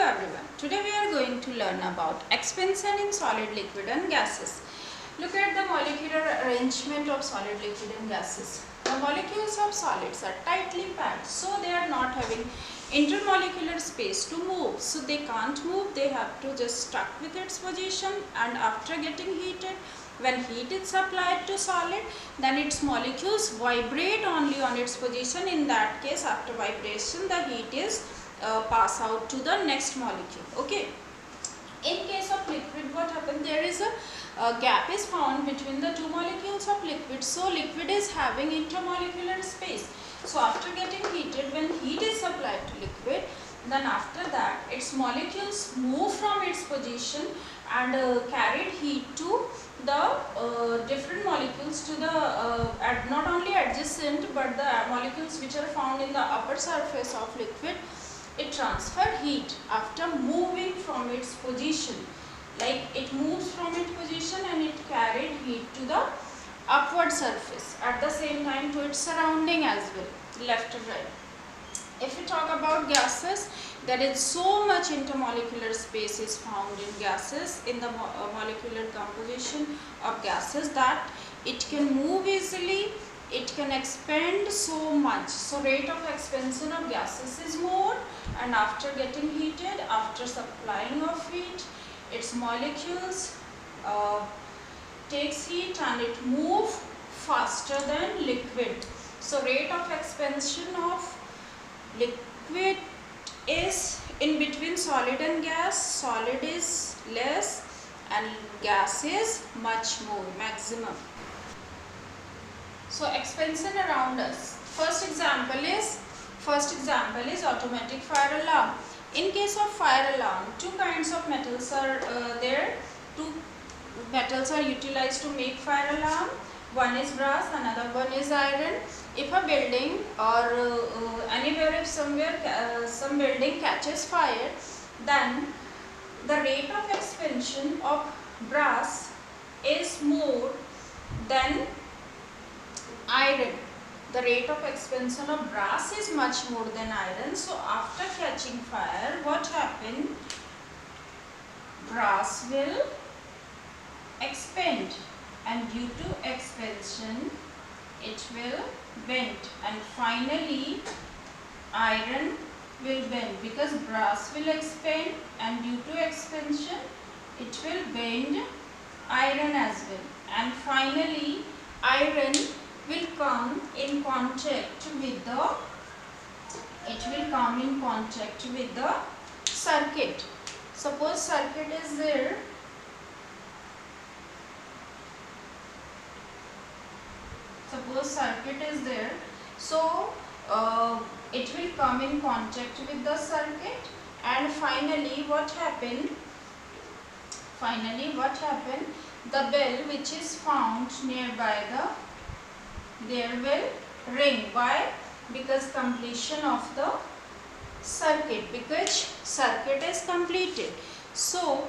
everyone. Today we are going to learn about expansion in solid, liquid and gases. Look at the molecular arrangement of solid, liquid and gases. The molecules of solids are tightly packed, so they are not having intermolecular space to move. So they can't move, they have to just stuck with its position, and after getting heated, when heat is supplied to solid, then its molecules vibrate only on its position. In that case, after vibration, the heat is pass out to the next molecule. Okay. In case of liquid, what happens? There is a gap is found between the two molecules of liquid. So liquid is having intermolecular space. So after getting heated, when heat is supplied to liquid, then after that its molecules move from its position and carried heat to the different molecules to the not only adjacent but the molecules which are found in the upper surface of liquid. It transfer heat after moving from its position, like it moves from its position and it carried heat to the upward surface, at the same time to its surrounding as well, left and right. If we talk about gases, there is so much intermolecular space is found in gases, in the molecular composition of gases, that it can move easily, it can expand so much. So rate of expansion of gases is more, and after getting heated, after supplying of heat, its molecules takes heat and it move faster than liquid. So rate of expansion of liquid is in between solid and gas. Solid is less and gas is much more, maximum. So expansion around us. First example is automatic fire alarm. In case of fire alarm, two kinds of metals are there. Two metals are utilized to make fire alarm. One is brass, another one is iron. If a building or anywhere, if somewhere some building catches fire, then the rate of expansion of brass is more than iron. The rate of expansion of brass is much more than iron. So after catching fire, what happened? Brass will expand, and due to expansion it will bend, and finally iron will bend, because brass will expand and due to expansion it will bend iron as well, and finally iron will come in contact with the circuit. Suppose circuit is there. So it will come in contact with the circuit, and finally what happened? The bell which is found nearby there will ring. Why? Because completion of the circuit, because circuit is completed. So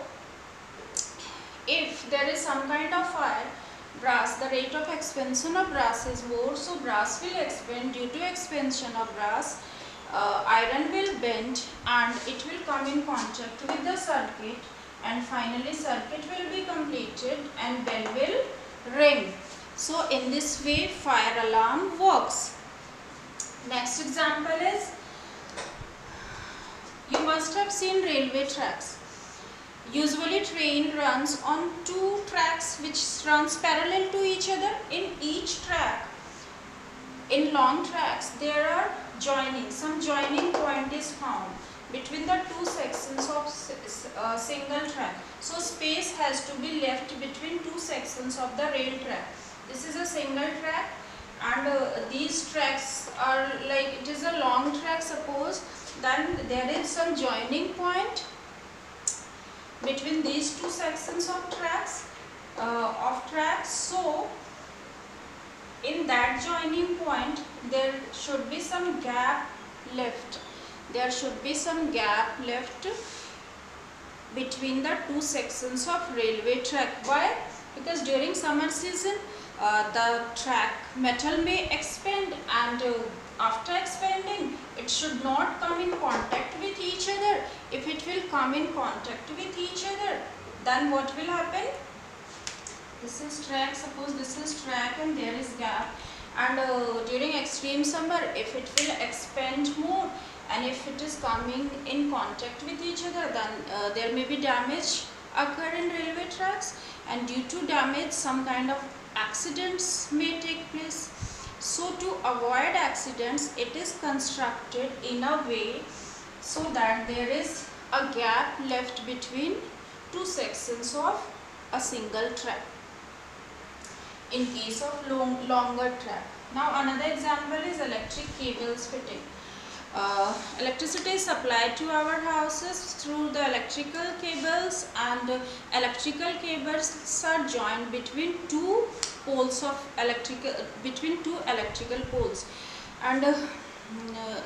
if there is some kind of fire, brass, the rate of expansion of brass is more, so brass will expand. Due to expansion of brass, iron will bend and it will come in contact with the circuit, and finally circuit will be completed and bell will ring. So in this way fire alarm works. Next example is, you must have seen railway tracks. Usually train runs on two tracks which runs parallel to each other. In each track, in long tracks, there are some joining point is found between the two sections of single track. So space has to be left between two sections of the rail track. This is a single track, and these tracks are like, it is a long track suppose, then there is some joining point between these two sections of tracks. So in that joining point there should be some gap left. Between the two sections of railway track. Why? Because during summer season the track metal may expand, and after expanding it should not come in contact with each other. If it will come in contact with each other, then what will happen? This is track, suppose this is track and there is gap, and during extreme summer if it will expand more and if it is coming in contact with each other, then there may be damage occur in railway tracks, and due to damage some kind of accidents may take place. So to avoid accidents, it is constructed in a way so that there is a gap left between two sections of a single track in case of longer track. Now another example is electric cables fitting. Electricity is supplied to our houses through the electrical cables, and electrical cables are joined between two poles of electrical poles, and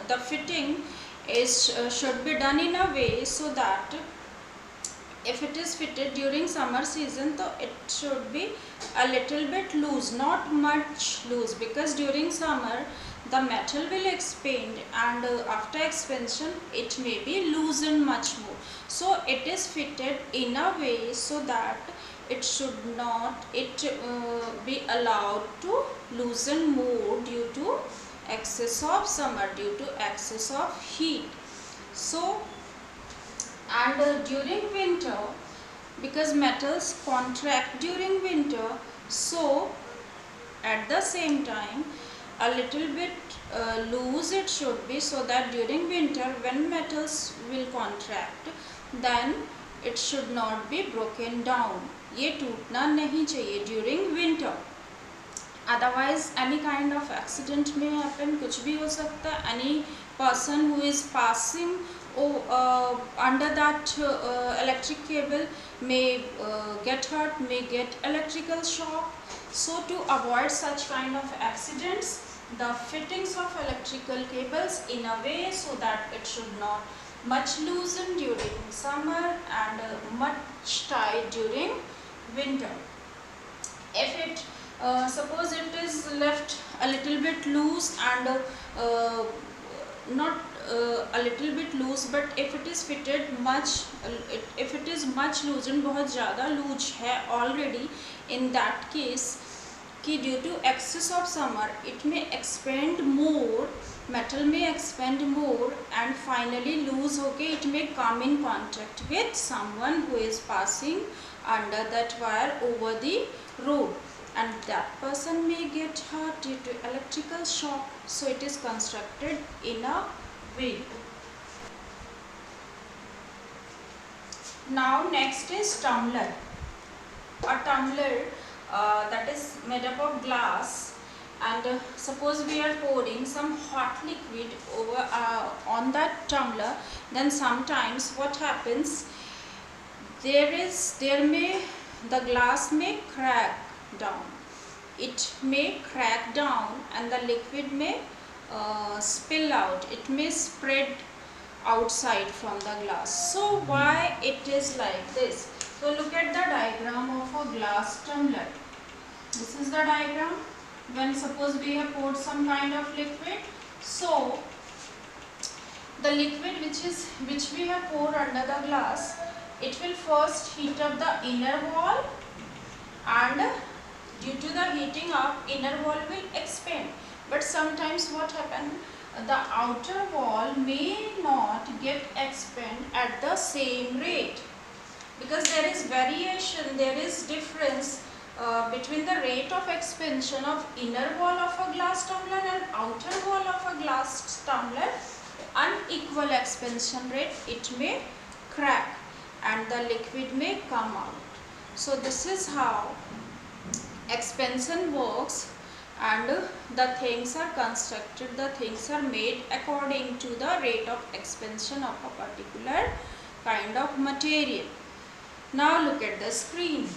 the fitting is should be done in a way so that if it is fitted during summer season, so it should be a little bit loose, not much loose, because during summer the metal will expand, and after expansion it may be loosened much more. So it is fitted in a way so that it should not be allowed to loosen more due to excess of summer, due to excess of heat. So and during winter, because metals contract during winter, so at the same time a little bit loose it should be, so that during winter when metals will contract, then it should not be broken down. ये टूटना नहीं चाहिए during winter, otherwise any kind of accident may happen, कुछ भी हो सकता है. Any person who is passing under that electric cable may get hurt, may get electrical shock. So to avoid such kind of accidents, the fittings of electrical cables in a way so that it should not much loosen during summer and much tight during winter. If it suppose it is left a little bit loose and not a little bit loose, but if it is fitted much, if it is much loosened, बहुत ज़्यादा loose है already, in that case कि due to excess of summer it may expand more, metal may expand more, and finally loose होके it may come in contact with someone who is passing under that wire over the road, and that person may get hurt due to electrical shock. So it is constructed in a way. Now next is tumbler. A tumbler that is made up of glass, and suppose we are pouring some hot liquid over on that tumbler, then sometimes what happens, the glass may crack down. It may crack down and the liquid may spill out. It may spread outside from the glass. So why it is like this? So look at the diagram of a glass tumbler. This is the diagram. When suppose we have poured some kind of liquid, so the liquid which we have poured under the glass, it will first heat up the inner wall, and due to the heating up, inner wall will expand. But sometimes what happens, the outer wall may not get expand at the same rate, because there is variation, there is difference between the rate of expansion of inner wall of a glass tumbler and outer wall of a glass tumbler. Unequal expansion rate, it may crack and the liquid may come out. So this is how expansion works, and the things are constructed, the things are made according to the rate of expansion of a particular kind of material. Now look at the screen.